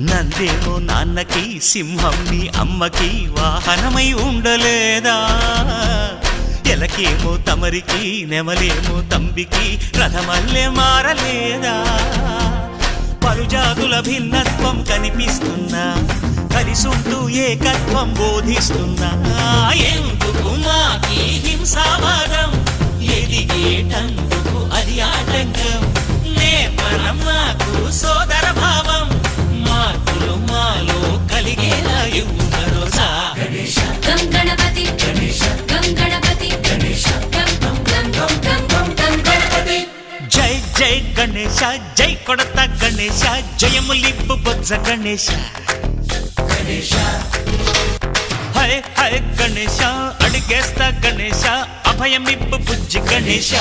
నందేమో నాన్నకి సింహం నీ అమ్మకి వాహనమై ఉండలేదా ఎలకేమో తమరికి నెమలేమో తంబికి రథమల్లే మారలేదా పలుజాతుల భిన్నత్వం కనిపిస్తున్నా కలిసుంటూ ఏకత్వం బోధిస్తున్నా ఎందుకు మాకి హింసావాదం ఎదిగేటందుకు అది ఆటంకం నేపరం మాకు సోదర భావం మార్పులు మాలో కలిగేలా ఇవ్వు భరోసా గం గణపతి గం గణపతి గం గం గం గం గం గణపతి జై జై గణేశ జై కొడత గణేశ జయములిప్పు బొజ్జ గణేశ హై హై గణేశ అడిగేస్తా గణేశ అభయమిప్పు బుజ్జి గణేశ